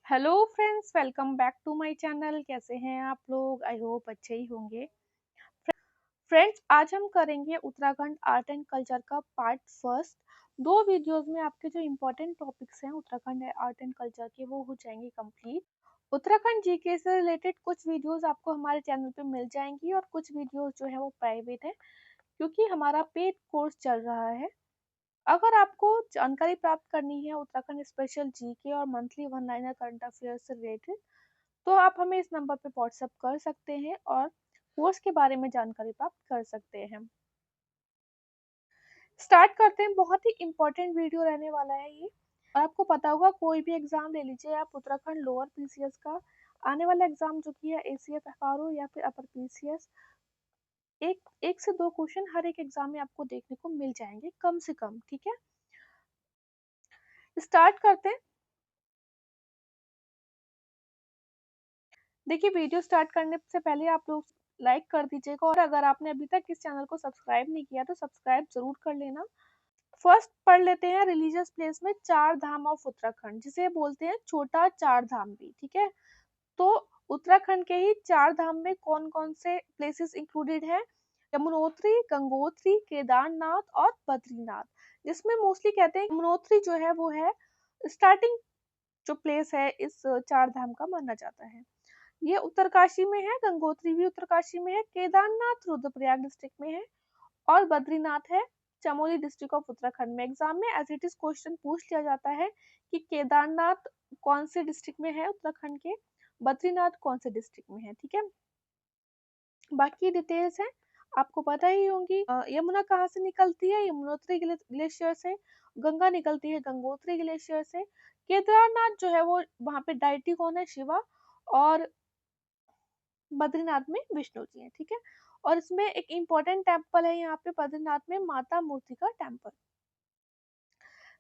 Hello friends, welcome back to my channel. कैसे हैं आप लोग? आई होप अच्छे ही होंगे। फ्रेंड्स, आज हम करेंगे उत्तराखंड आर्ट एंड कल्चर का पार्ट फर्स्ट। दो वीडियोस में आपके जो इम्पोर्टेंट टॉपिक्स हैं उत्तराखंड आर्ट एंड कल्चर के, वो हो जाएंगे कंप्लीट। उत्तराखंड जीके से रिलेटेड कुछ वीडियोस आपको हमारे चैनल पे मिल जाएंगी और कुछ वीडियोस जो है वो प्राइवेट है, क्योंकि हमारा पेड कोर्स चल रहा है। अगर आपको जानकारी प्राप्त करनी है उत्तराखंड स्पेशल जीके और monthly one liner current affair से रिलेटेड, तो आप हमें इस नंबर पे व्हाट्सएप कर सकते हैं और कोर्स के बारे में जानकारी प्राप्त कर सकते हैं। स्टार्ट करते हैं। बहुत ही इम्पोर्टेंट वीडियो रहने वाला है ये। और आपको पता होगा, कोई भी एग्जाम ले लीजिए आप, उत्तराखंड लोअर पीसीएस का आने वाला एग्जाम जो कि है एसीएफ एफआरओ या फिर अपर पीसीएस, एक एक से दो क्वेश्चन हर एक एग्जाम में आपको देखने को मिल जाएंगे कम से कम। ठीक है, स्टार्ट करते हैं। देखिए, वीडियो स्टार्ट करने से पहले आप लोग लाइक कर दीजिएगा, और अगर आपने अभी तक इस चैनल को सब्सक्राइब नहीं किया तो सब्सक्राइब जरूर कर लेना। फर्स्ट पढ़ लेते हैं रिलीजियस प्लेस में चार धाम ऑफ उत्तराखंड, जिसे बोलते हैं छोटा चार धाम भी। ठीक है, तो उत्तराखंड के ही चार धाम में कौन कौन से प्लेसेस इंक्लूडेड है? यमुनोत्री, गंगोत्री, केदारनाथ और बद्रीनाथ। जिसमें मोस्टली कहते हैं यमुनोत्री जो है वो है स्टार्टिंग जो प्लेस है इस चार धाम का माना जाता है। ये उत्तरकाशी में है, गंगोत्री भी उत्तरकाशी में है, केदारनाथ रुद्रप्रयाग डिस्ट्रिक्ट में है और बद्रीनाथ है चमोली डिस्ट्रिक्ट ऑफ उत्तराखंड में। एग्जाम में एज इट इज क्वेश्चन पूछ लिया जाता है कि केदारनाथ कौन से डिस्ट्रिक्ट में है उत्तराखंड के, बद्रीनाथ कौन से डिस्ट्रिक्ट में है। ठीक है, बाकी डिटेल्स है आपको पता ही होंगी। यमुना कहाँ से निकलती है? यमुनोत्री ग्लेशियर से। गंगा निकलती है गंगोत्री ग्लेशियर से। केदारनाथ जो है वो वहां पे डाइटी कौन है? शिवा। और बद्रीनाथ में विष्णु जी हैं। ठीक है, और इसमें एक इम्पोर्टेंट टेम्पल है यहाँ पे बद्रीनाथ में, माता मूर्ति का temple.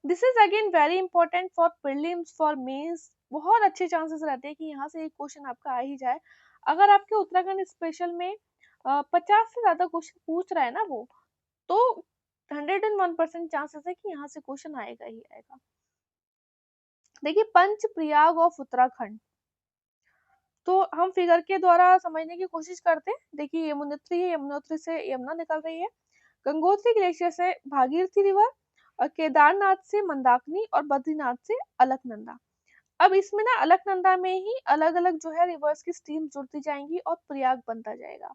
This is again very important for prelims, for mains. बहुत अच्छे चांसेस रहते हैं कि यहाँ से एक क्वेश्चन आपका आ ही जाए। अगर आपके उत्तराखंड स्पेशल में 50 से ज्यादा क्वेश्चन पूछ रहा है ना वो, तो 101% चांसेस है कि यहाँ से क्वेश्चन आएगा ही आएगा। देखिए, पंच प्रयाग ऑफ उत्तराखंड, तो हम फिगर के द्वारा समझने की कोशिश करते हैं। देखिए, यमुनोत्री है, यमुनोत्री से यमुना निकल रही है। गंगोत्री ग्लेशियर से भागीरथी रिवर, और केदारनाथ से मंदाकिनी और बद्रीनाथ से अलकनंदा। अब इसमें ना अलकनंदा में ही अलग अलग जो है रिवर्स की स्ट्रीम जुड़ती जाएंगी और प्रयाग बनता जाएगा।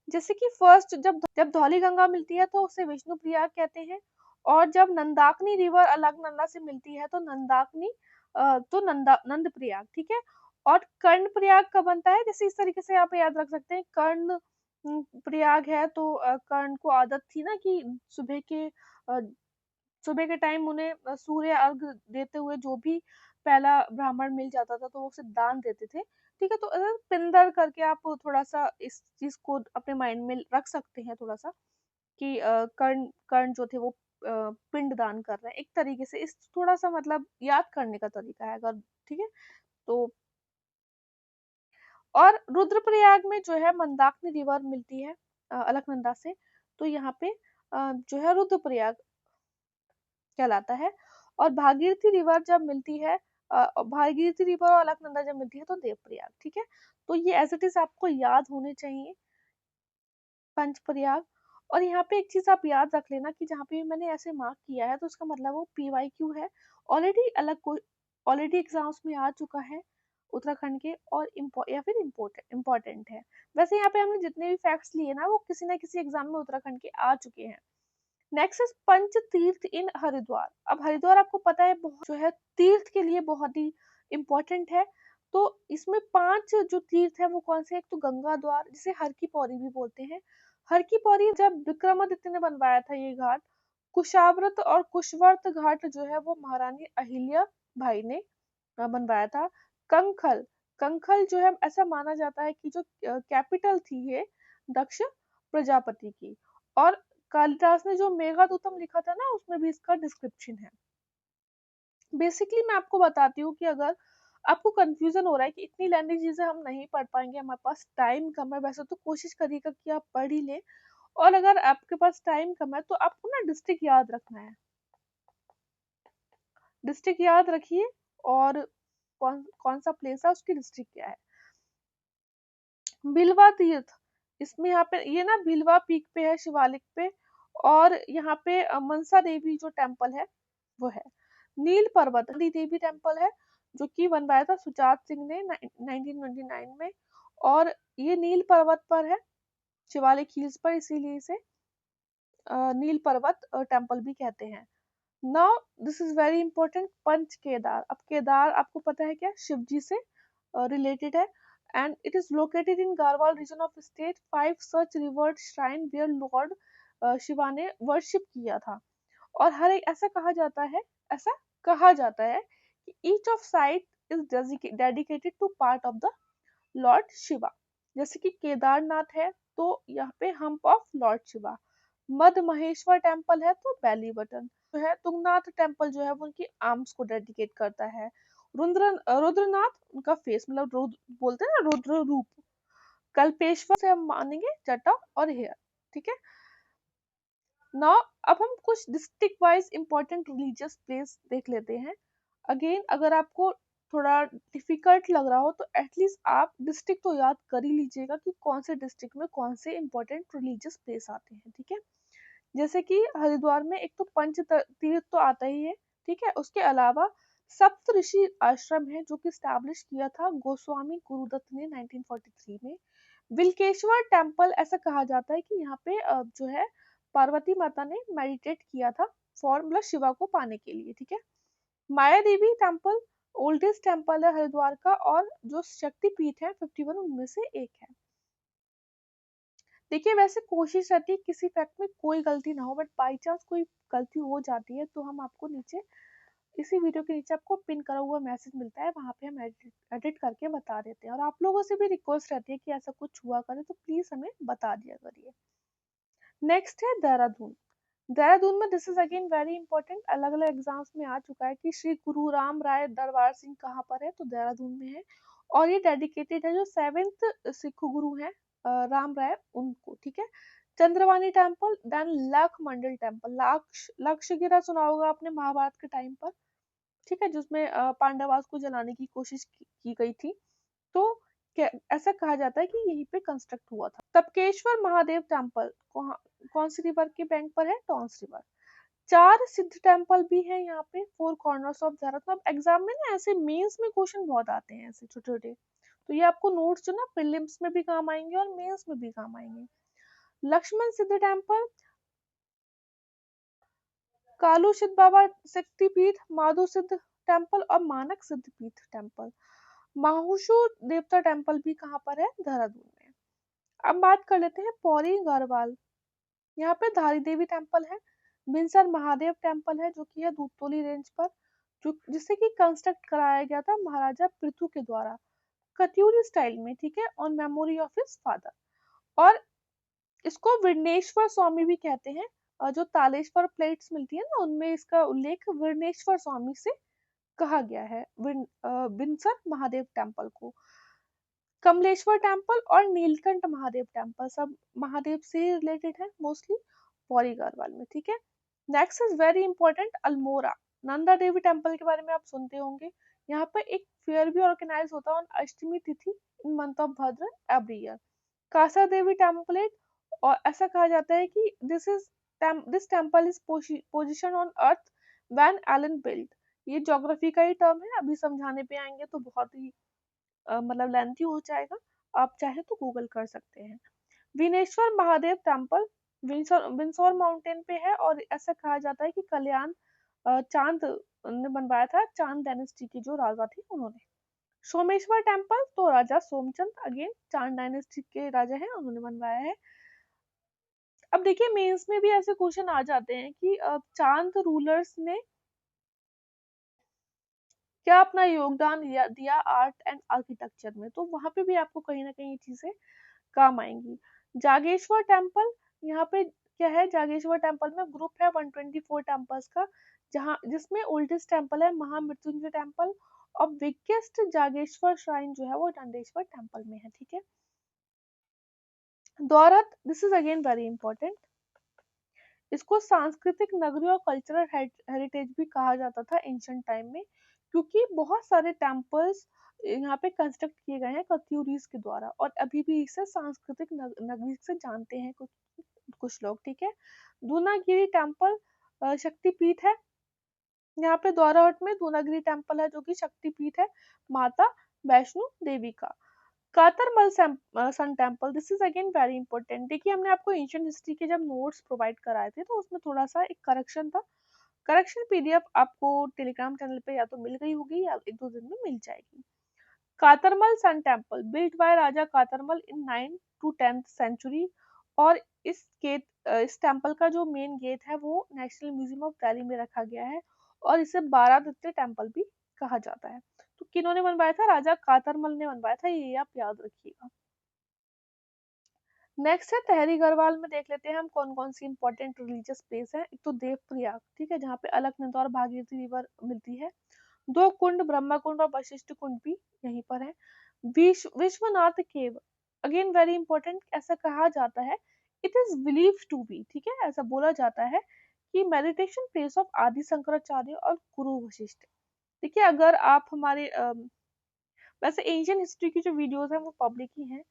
जैसे कि फर्स्ट जब जब धौली गंगा मिलती है तो उसे विष्णु प्रयाग कहते हैं, और जब नंदाकिनी रिवर अलकनंदा से मिलती है तो नंदाकिनी तो नंद प्रयाग। ठीक है, और कर्ण प्रयाग कब बनता है? जैसे इस तरीके से आप याद रख सकते हैं, कर्ण प्रयाग है तो कर्ण को आदत थी ना कि अ, सुबह के टाइम उन्हें सूर्य अर्घ देते हुए जो भी पहला ब्राह्मण मिल जाता था तो वो उसे दान देते थे। ठीक है, तो अगर पिंदर करके आप थोड़ा सा इस चीज को अपने माइंड में रख सकते हैं थोड़ा सा, कि कर्ण कर्ण जो थे वो पिंड दान कर रहे हैं, एक तरीके से इस थोड़ा सा मतलब याद करने का तरीका है अगर। ठीक है, तो और रुद्रप्रयाग में जो है मंदाकिनी रिवर मिलती है अलकनंदा से, तो यहाँ पे जो है रुद्रप्रयाग कहलाता है। और भागीरथी रिवर जब मिलती है, भागीरथी रिवर और अलकनंदा जब मिलती है तो देवप्रयाग। ठीक है, तो ये एज इट इज आपको याद होने चाहिए पंचप्रयाग। और यहाँ पे एक चीज आप याद रख लेना कि जहाँ पे मैंने ऐसे मार्क किया है तो उसका मतलब वो PYQ है, ऑलरेडी ऑलरेडी एग्जाम्स में आ चुका है उत्तराखंड के, और या फिर इम्पोर्टेंट है। वैसे यहाँ पे हमने जितने भी फैक्ट्स लिए ना वो किसी ना किसी एग्जाम में उत्तराखंड के आ चुके हैं। नेक्स्ट इज पंच तीर्थ इन हरिद्वार। अब हरिद्वार आपको पता है बहुत जो है तीर्थ के लिए बहुत ही इम्पोर्टेंट है। तो इसमें 5 जो तीर्थ है वो कौन से? एक तो गंगा द्वार, जिसे हर की पौड़ी भी बोलते हैं। हर की पौड़ी जब विक्रमादित्य ने बनवाया था ये घाट। कुशावर्त और कुशवर्त घाट जो है वो महारानी अहिल्या भाई ने बनवाया था। कंखल, कंखल जो है ऐसा माना जाता है कि जो कैपिटल थी ये दक्ष प्रजापति की। और कालिदास ने जो मेघदूतम लिखा था ना उसमें भी इसका डिस्क्रिप्शन है। बेसिकली मैं आपको बताती हूँ कि अगर आपको कंफ्यूजन हो रहा है कि इतनी लैंग्वेज चीजें हम नहीं पढ़ पाएंगे, हमारे पास टाइम कम है, वैसे तो कोशिश करिएगा कि आप पढ़ ही लें। और अगर आपके पास टाइम कम है तो आपको ना डिस्ट्रिक्ट याद रखना है, डिस्ट्रिक्ट याद रखिए। और कौन सा प्लेस है, उसकी डिस्ट्रिक्ट क्या है। बिलवा तीर्थ, इसमें यहाँ पे ये ना बिलवा पीक पे है, शिवालिक पे, और यहाँ पे मनसा देवी जो टेम्पल है वो है। नील पर्वत नंदी देवी टेम्पल है, जो कि बनवाया था सुजात सिंह ने 1929 में, और ये नील पर्वत पर है, शिवालिक हिल्स पर, इसीलिए इसे नील पर्वत टेम्पल भी कहते हैं। Now this is very important, Panch Kedar. अब केदार आपको पता है क्या, शिव जी से रिलेटेड है, and it is located in Garhwal region of state. 5 such revered shrine where lord Shiva ने वर्शिप किया था, और हर एक ऐसा कहा जाता है कि each of site is dedicated to part of the lord Shiva. जैसे कि केदारनाथ है तो यहाँ पे hump of lord Shiva, Madhya Maheshwar temple है तो बेली बटन जो है, तुंगनाथ टेम्पल जो है वो उनकी आर्म्स को डेडिकेट करता है, रुद्रनाथ उनका फेस, मतलब बोलते हैं ना रुद्र रूप, कल्पेश्वर से हम मानेंगे जटा और हेयर, ठीक है। नाउ अब हम कुछ district wise important religious place देख लेते हैं। अगेन अगर आपको थोड़ा डिफिकल्ट लग रहा हो तो एटलीस्ट आप डिस्ट्रिक्ट तो याद कर ही लीजिएगा कि कौन से डिस्ट्रिक्ट में कौन से इंपॉर्टेंट रिलीजियस प्लेस आते हैं, ठीक है। जैसे कि हरिद्वार में एक तो पंच तीर्थ तो आता ही है, ठीक है। उसके अलावा सप्त ऋषि आश्रम है जो कि स्टैब्लिश किया था गोस्वामी गुरुदत्त ने 1943 में। बिल्केश्वर टेम्पल, ऐसा कहा जाता है कि यहाँ पे जो है पार्वती माता ने मेडिटेट किया था फॉर मतलब शिवा को पाने के लिए, ठीक है। माया देवी टेम्पल ओल्डेस्ट टेम्पल है हरिद्वार का, और जो शक्ति पीठ है 51 उनमें से एक है। देखिए वैसे कोशिश रहती है किसी फैक्ट में कोई गलती ना हो, बट बाई चांस कोई गलती हो जाती है तो हम आपको नीचे इसी वीडियो के नीचे आपको पिन करा हुआ मैसेज मिलता है, वहां पे हम एडिट करके बता देते हैं। और आप लोगों से भी रिक्वेस्ट रहती है कि ऐसा कुछ हुआ करे तो प्लीज हमें बता दिया करिए। नेक्स्ट है देहरादून। देहरादून में this is again very important, अलग अलग एग्जाम्स में आ चुका है कि श्री गुरु राम राय दरबार सिंह कहाँ पर है, तो देहरादून में है, और ये डेडिकेटेड है जो 7th सिख गुरु हैं राम राय उनको, ठीक है। चंद्रवानी टेम्पल, देन लाख मंडल टेम्पल, लक्षगिरा सुना होगा आपने महाभारत के टाइम पर, ठीक है, जिसमें पांडवास को जलाने की कोशिश की गई थी, तो ऐसा कहा जाता है कि यहीं पे कंस्ट्रक्ट हुआ था। तपकेश्वर महादेव टेम्पल कौन सी रिवर के बैंक पर है, टॉन्स रिवर। 4 सिद्ध टेम्पल भी है यहाँ पे, 4 कॉर्नर्स ऑफ देहरादून। अब एग्जाम में ना ऐसे मेंस में क्वेश्चन बहुत आते हैं ऐसे छोटे छोटे, तो ये आपको नोट्स जो ना प्रीलिम्स में भी काम आएंगे और मेंस में भी काम आएंगे। लक्ष्मण सिद्ध टेम्पल, कालू सिद्ध बाबा शक्तिपीठ, माधु सिद्ध टेम्पल और मानक सिद्ध पीठ टेम्पल। माहुषु देवता टेम्पल भी कहाँ पर है, देहरादून में। अब बात कर लेते हैं पौड़ी गढ़वाल, यहाँ पे धारी देवी टेम्पल है, बिनसर महादेव टेम्पल है जो कि है दूधतोली रेंज पर, जो जिसे कि कंस्ट्रक्ट कराया गया था महाराजा पृथु के द्वारा कत्यूरी स्टाइल में, ठीक है, on memory of his father. और इसको विघ्नेश्वर स्वामी भी कहते हैं, और जो तालेश्वर प्लेट्स मिलती है ना उनमें इसका उल्लेख विघ्नेश्वर स्वामी से कहा गया है, बिनसर महादेव टेम्पल को। कमलेश्वर टेम्पल और नीलकंठ महादेव टेम्पल सब महादेव से रिलेटेड है मोस्टली, पौड़ी गढ़वाल में, ठीक है। Next is very important Almora, Nanda Devi temple के बारे में आप सुनते होंगे। यहाँ पर एक फेयर भी ऑर्गेनाइज होता है on Ashtami tithi in month of Bhadra every year. Kasar Devi template, और ऐसा कहा जाता है कि this temple is position on earth Van Allen belt. ये ज्योग्राफी का ही टर्म है, अभी समझाने पे आएंगे तो बहुत ही मतलब लेंथी हो जाएगा, आप चाहे तो गूगल कर सकते हैं। विनेश्वर महादेव टेम्पल विंसोर माउंटेन पे है, और ऐसा कहा जाता है कि कल्याण चांद ने बनवाया था, चांद डायनेस्टी के जो राजा थे उन्होंने। सोमेश्वर टेम्पल तो राजा सोमचंद अगेन चांद डायनेस्टी के राजा हैं, उन्होंने बनवाया है। अब देखिए मेंस में भी ऐसे क्वेश्चन आ जाते हैं कि चांद रूलर्स ने क्या अपना योगदान दिया आर्ट एंड आर्किटेक्चर में, तो वहां पे भी आपको कहीं ना कहीं ये चीजें काम आएंगी। जागेश्वर टेम्पल, यहाँ पे क्या है, जागेश्वर टेम्पल में ग्रुप है 124 टेम्पल्स का, जहाँ जिसमें ओल्डेस्ट टेम्पल है महामृत्युंजय टेम्पल, और बिगेस्ट जागेश्वर श्राइन जो है वो दंडेश्वर टेम्पल में है, ठीक है। Dwarahat, this is again very important, इसको सांस्कृतिक नगरी और कल्चरल हेरिटेज भी कहा जाता था एंशिएंट टाइम में, क्योंकि बहुत सारे टेम्पल्स यहाँ पे कंस्ट्रक्ट किए गए हैं कत्यूरीज के द्वारा, और अभी भी इसे सांस्कृतिक नगरी से जानते हैं कुछ कुछ लोग, ठीक है। दूनागिरी टेम्पल शक्तिपीठ है। यहाँ पे द्वाराहट में दूनागिरी टेम्पल है जो कि शक्तिपीठ है माता वैष्णो देवी का। Katarmal sun temple, this is again very important. देखिए हमने आपको एंशियंट हिस्ट्री के जब नोट्स प्रोवाइड कराए थे तो उसमें थोड़ा सा एक करेक्शन था। करेक्शन पीडीएफ आपको टेलीग्राम चैनल पे या तो मिल गई होगी या एक दो दिन में मिल जाएगी। Katarmal sun temple built by Raja Katarmal in 9th to 10th century, और इस टेम्पल का जो मेन गेट है वो नेशनल म्यूजियम ऑफ दिल्ली में रखा गया है, और इसे 12 टेम्पल भी कहा जाता है। तो किन्होंने बनवाया था? राजा कातरमल ने बनवाया था, ये आप याद रखिएगा। नेक्स्ट है तहरी गढ़वाल में देख लेते हैं हम कौन कौन सी इंपॉर्टेंट रिलीजियस प्लेस है। एक तो देवप्रयाग, ठीक है, जहाँ पे अलकनंदा और भागीरथी रिवर मिलती है। दो कुंड, ब्रह्मा कुंड और वशिष्ठ कुंड भी यहीं पर है। Vishwanath cave, again very important, ऐसा कहा जाता है, it is believe to be, ठीक है, ऐसा बोला जाता है कि मेडिटेशन प्लेस ऑफ आदि शंकराचार्य और गुरु वशिष्ठ। देखिए अगर आप हमारे वैसे एंशियंट हिस्ट्री की जो वीडियोस हैं वो पब्लिक ही हैं,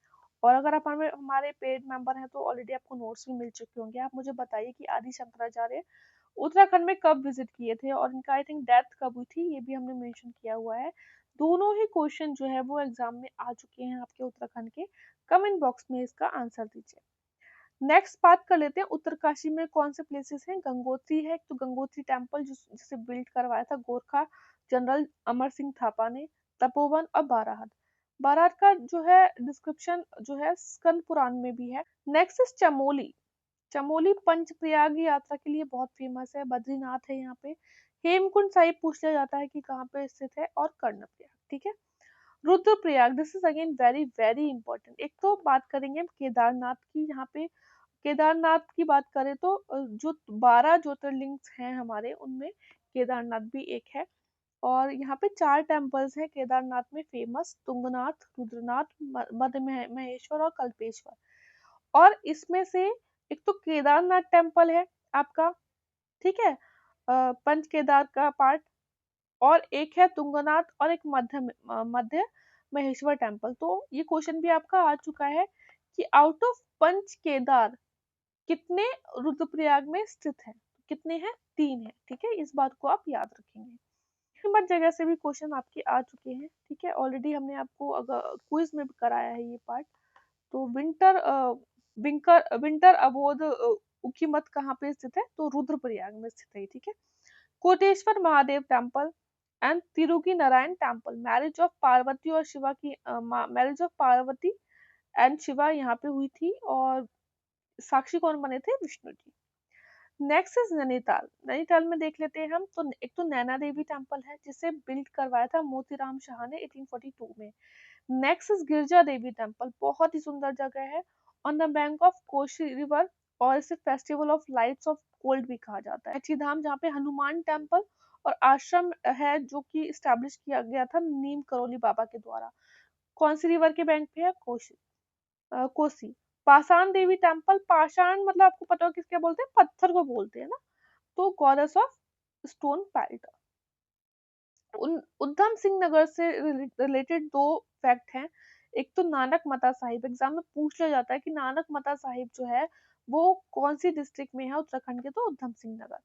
और अगर आप हमारे पेड मेंबर हैं तो ऑलरेडी आपको नोट्स भी मिल चुके होंगे। आप मुझे बताइए कि आदि शंकराचार्य उत्तराखंड में कब विजिट किए थे और इनका आई थिंक डेथ कब हुई थी, ये भी हमने मेंशन किया हुआ है। दोनों ही क्वेश्चन जो है वो एग्जाम में आ चुके हैं आपके उत्तराखंड के। कमेंट बॉक्स में इसका आंसर दीजिए। नेक्स्ट बात कर लेते हैं उत्तरकाशी में कौन से प्लेसेस हैं। गंगोत्री है, तो गंगोत्री टेम्पल जिसे बिल्ड करवाया था गोरखा जनरल अमर सिंह थापा ने। तपोवन और बाराहट, बाराहट का जो है डिस्क्रिप्शन जो है स्कंद पुराण में भी है। Next is Chamoli. चमोली पंचप्रयाग यात्रा के लिए बहुत फेमस है, बद्रीनाथ है यहाँ पे। हेमकुंड साहिब पूछ लिया जाता है कि कहाँ पे स्थित है, और कर्णप्रयाग, ठीक है। Rudraprayag, this is again very very important. एक तो बात करेंगे केदारनाथ की, यहाँ पे केदारनाथ की बात करें तो जो 12 ज्योतिर्लिंग हैं हमारे, उनमें केदारनाथ भी एक है। और यहाँ पे 4 टेम्पल्स हैं केदारनाथ में फेमस, तुंगनाथ, रुद्रनाथ, मध्य महेश्वर और कल्पेश्वर। और इसमें से एक तो केदारनाथ टेम्पल है आपका, ठीक है, पंच केदार का पार्ट, और एक है तुंगनाथ, और एक मध्य महेश्वर टेम्पल। तो ये क्वेश्चन भी आपका आ चुका है कि आउट ऑफ पंच केदार कितने रुद्रप्रयाग में स्थित है? कितने हैं? 3 है, ठीक है, इस बात को आप याद रखेंगे। मत जगह से भी क्वेश्चन आपके आ चुके हैं, ठीक है, ऑलरेडी हमने आपको अगर क्विज में भी कराया है ये पार्ट। तो विंटर अबोध उखीमत कहाँ पे स्थित है? तो रुद्रप्रयाग में स्थित है, ठीक है। Koteshwar Mahadev temple and Triyugi Narayan temple, marriage of Parvati और शिवा की marriage of Parvati and Shiva यहाँ पे हुई थी, और साक्षी कौन बने थे? विष्णु जी। Next is Nainital. नैनीताल में देख लेते हैं हम, तो एक तो नैना देवी टेम्पल है जिसे बिल्ड करवाया था मोतीराम शाह ने 1842 में। Next is Girija Devi temple, बहुत ही सुंदर जगह है on the bank of Koshi river, और इसे festival of lights of gold भी कहा जाता है। अच्छी धाम जहाँ पे हनुमान टेम्पल और आश्रम है जो कि स्टैब्लिश किया गया था नीम करोली बाबा के द्वारा। कौन सी रिवर के बैंक पे है? कोसी। पाषाण देवी टेम्पल, पाषाण मतलब आपको पता हो किसके बोलते हैं? पत्थर को बोलते हैं ना, तो goddess of stone peeled. Udham Singh Nagar से रिलेटेड 2 फैक्ट हैं। एक तो नानक मता साहिब, एग्जाम में पूछ लिया जाता है कि नानक मता साहिब जो है वो कौन सी डिस्ट्रिक्ट में है उत्तराखंड के? तो उधम सिंह नगर।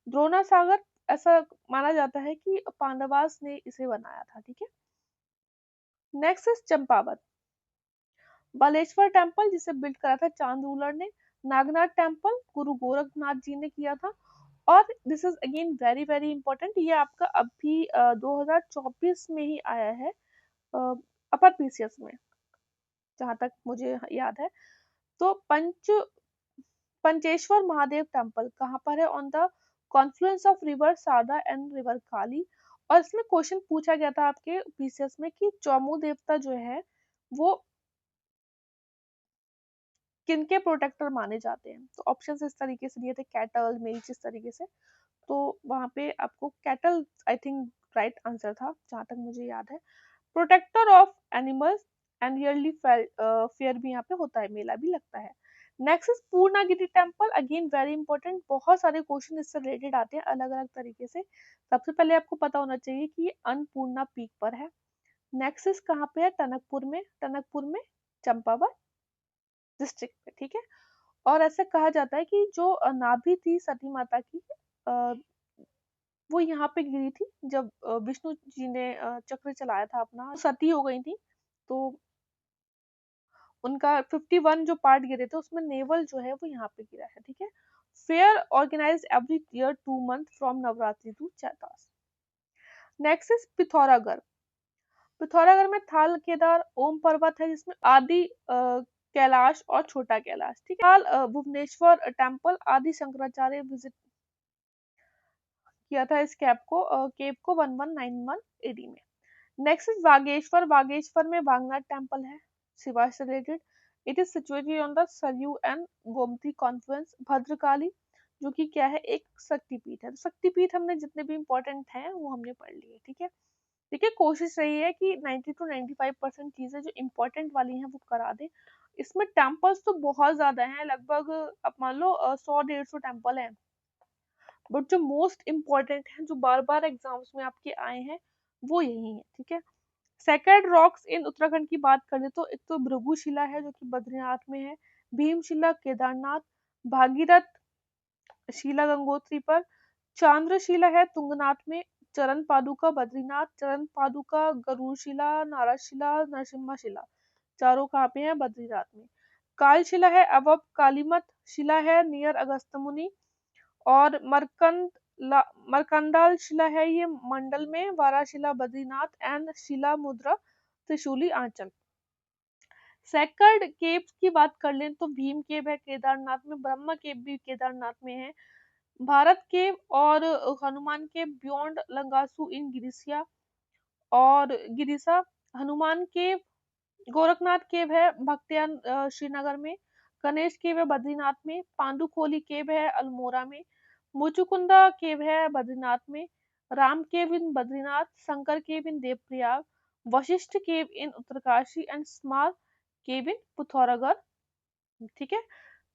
द्रोणा सागर, ऐसा माना जाता है कि पांडवास ने इसे बनाया था, ठीक है। Next is Champawat. Baleshwar temple जिसे बिल्ड करा था चांद रूलर ने। नागनाथ टेम्पल गुरु गोरखनाथ जी ने किया था। और this is again very very important, ये आपका अभी 2024 में ही आया है अपर पीसीएस में, जहां तक मुझे याद है। तो पंचेश्वर महादेव टेम्पल कहाँ पर है? On the confluence of river Sharda and river Kali. और इसमें क्वेश्चन पूछा गया था आपके पीसीएस में कि चौमू देवता जो है वो किनके प्रोटेक्टर माने जाते हैं? तो ऑप्शन इस तरीके से दिए थे, कैटल, मेल्स, इस तरीके से। तो वहां पे आपको cattle I think right answer था जहां तक मुझे याद है। Protector of animals and yearly fair भी यहाँ पे होता है, मेला भी लगता है। Next is Purnagiri temple, again very important, बहुत सारे क्वेश्चन इससे रिलेटेड आते हैं अलग अलग तरीके से। सबसे पहले आपको पता होना चाहिए कि ये अन्नपूर्णा पीक पर है। नेक्स्ट इज कहाँ पे है, टनकपुर में, टनकपुर में चंपावत डिस्ट्रिक्ट में, ठीक है। और ऐसा कहा जाता है कि जो नाभि थी सती माता की, अ, वो यहाँ पे गिरी थी जब विष्णु जी ने चक्र चलाया था अपना, सती हो गई थी, तो उनका 51 जो पार्ट गिरे थे उसमें नेवल जो है वो यहाँ पे गिरा है, ठीक है। Fair organised every year 2 month from Navratri to चैतास। Next is Pithoragarh. पिथौरागढ़ में थाल केदार ओम पर्वत है जिसमें आदि कैलाश और छोटा कैलाश, ठीक है। भुवनेश्वर टेम्पल आदि शंकराचार्य विजिट किया था इस केव को 1191 एडी में। Next is Bageshwar. बागेश्वर में बागनाथ टेम्पल है, शिवा से related. It is situated on the Saryu and Gomti Confluence. Bhadrakali जो कि क्या है, एक शक्तिपीठ है। शक्तिपीठ हमने जितने भी इंपॉर्टेंट हैं वो हमने पढ़ लिए, ठीक है। देखिए कोशिश रही है कि 90 to 95% चीजें जो इम्पोर्टेंट वाली हैं वो करा दे। इसमें टेम्पल्स तो बहुत ज्यादा हैं, लगभग आप मान लो 100-150 टेम्पल हैं, बट जो मोस्ट इम्पोर्टेंट हैं जो बार बार एग्जाम्स में आपके आए हैं वो यही है, ठीक है। सेक्रेड रॉक्स इन उत्तराखंड की बात करें तो एक तो भृगुशिला है जो कि बद्रीनाथ में है, भीमशिला केदारनाथ, भागीरथ शिला गंगोत्री पर, चांद्रशिला है तुंगनाथ में, चरण पादुका बद्रीनाथ, चरण पादुका गरुड़शिला, नारदशिला, नरसिम्हा शिला, चारों कहाँ पे हैं, बद्रीनाथ में। कालशिला है अवब कालीमत शिला है नियर अगस्त्यमुनि, और मरकंडाल शिला है ये मंडल में, वाराशिला बद्रीनाथ एंड शिला मुद्रा त्रिशूली आंचल। सेक्रेड केव्स की बात कर लें तो भीम केव है केदारनाथ में, ब्रह्मा केव भी केदारनाथ में है, भारत केव और हनुमान केव बियॉन्ड लंगासू इन गिरिसिया और गिरिसा। हनुमान केव, गोरखनाथ केव है भक्तियान श्रीनगर में, गणेश केव है बद्रीनाथ में, पांडुकोली केव है अल्मोड़ा में, मुचुकुंदा केव है बद्रीनाथ में, राम केव इन बद्रीनाथ, शंकर केव इन देवप्रयाग, वशिष्ठ केव इन उत्तरकाशी एंड स्मार केव इन पिथौरागढ़, ठीक है।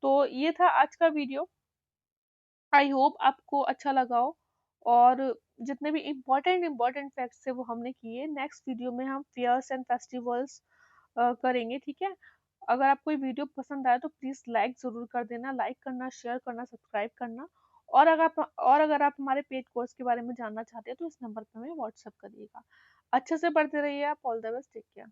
तो ये था आज का वीडियो, आई होप आपको अच्छा लगा हो। और जितने भी इम्पोर्टेंट फैक्ट्स थे वो हमने किए। नेक्स्ट वीडियो में हम फेयर्स एंड फेस्टिवल्स करेंगे, ठीक है। अगर आपको ये वीडियो पसंद आया तो प्लीज़ लाइक ज़रूर कर देना, लाइक करना, शेयर करना, सब्सक्राइब करना। और अगर आप हमारे पेड कोर्स के बारे में जानना चाहते हैं तो इस नंबर पर हमें व्हाट्सएप करिएगा। अच्छे से पढ़ते रहिए आप। All the best, take care.